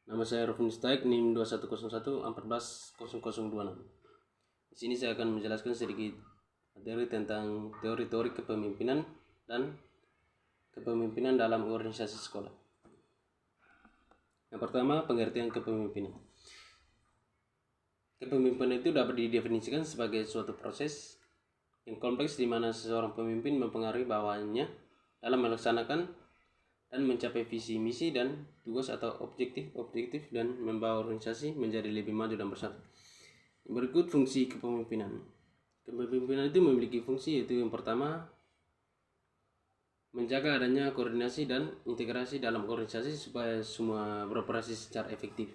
Nama saya Rufin Staik, NIM 2101-14026. Di sini saya akan menjelaskan sedikit materi tentang teori-teori kepemimpinan dan kepemimpinan dalam organisasi sekolah. Yang pertama, pengertian kepemimpinan. Kepemimpinan itu dapat didefinisikan sebagai suatu proses yang kompleks di mana seseorang pemimpin mempengaruhi bawahannya dalam melaksanakan dan mencapai visi misi dan tugas atau objektif dan membawa organisasi menjadi lebih maju dan bersatu. Berikut fungsi kepemimpinan. Kepemimpinan itu memiliki fungsi, yaitu yang pertama, menjaga adanya koordinasi dan integrasi dalam organisasi supaya semua beroperasi secara efektif.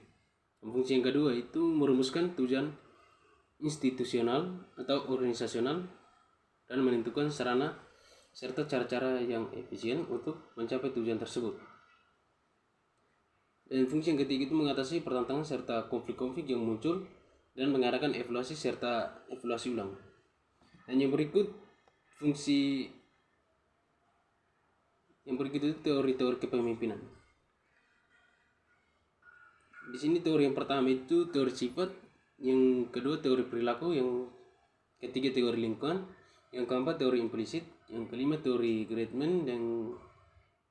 Fungsi yang kedua itu merumuskan tujuan institusional atau organisasional dan menentukan sarana serta cara-cara yang efisien untuk mencapai tujuan tersebut. Dan fungsi yang ketiga itu mengatasi pertentangan serta konflik-konflik yang muncul dan mengadakan evaluasi serta evaluasi ulang. Dan yang berikut itu teori-teori kepemimpinan. Di sini teori yang pertama itu teori sifat, yang kedua teori perilaku, yang ketiga teori lingkungan, yang keempat teori implisit, yang kelima teori Gradman, yang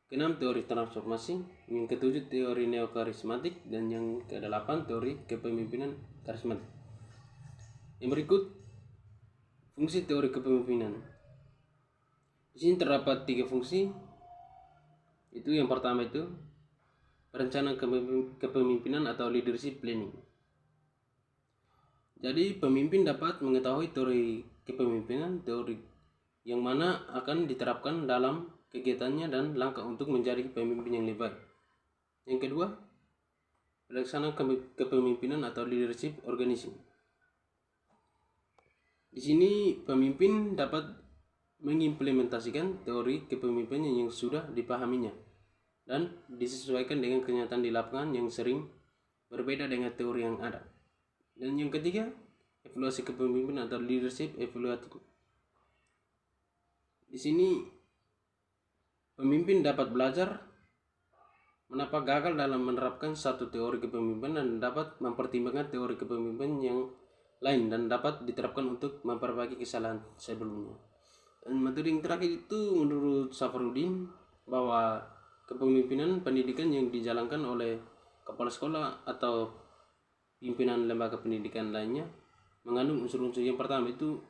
keenam teori transformasi, yang ketujuh teori neokarismatik, dan yang kedelapan teori kepemimpinan karismatik. Yang berikut fungsi teori kepemimpinan. Di sini terdapat 3 fungsi. Itu yang pertama itu perencanaan kepemimpinan atau leadership planning. Jadi pemimpin dapat mengetahui teori kepemimpinan, teori yang mana akan diterapkan dalam kegiatannya dan langkah untuk menjadi pemimpin yang lebih baik. Yang kedua, pelaksanaan kepemimpinan atau leadership organizing. Di sini pemimpin dapat mengimplementasikan teori kepemimpinan yang sudah dipahaminya dan disesuaikan dengan kenyataan di lapangan yang sering berbeda dengan teori yang ada. Dan yang ketiga, evaluasi kepemimpinan atau leadership evaluating. Di sini pemimpin dapat belajar mengapa gagal dalam menerapkan satu teori kepemimpinan dan dapat mempertimbangkan teori kepemimpinan yang lain dan dapat diterapkan untuk memperbaiki kesalahan sebelumnya. Dan materi yang terakhir itu menurut Safarudin bahwa kepemimpinan pendidikan yang dijalankan oleh kepala sekolah atau pimpinan lembaga pendidikan lainnya mengandung unsur-unsur. Yang pertama itu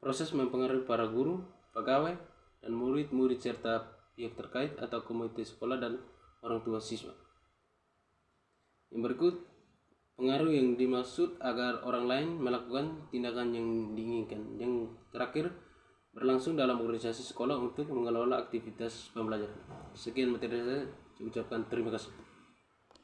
proses mempengaruhi para guru, pegawai, dan murid-murid serta pihak terkait atau komunitas sekolah dan orang tua siswa. Yang berikut pengaruh yang dimaksud agar orang lain melakukan tindakan yang diinginkan. Yang terakhir, berlangsung dalam organisasi sekolah untuk mengelola aktivitas pembelajaran. Sekian materi saya ucapkan terima kasih.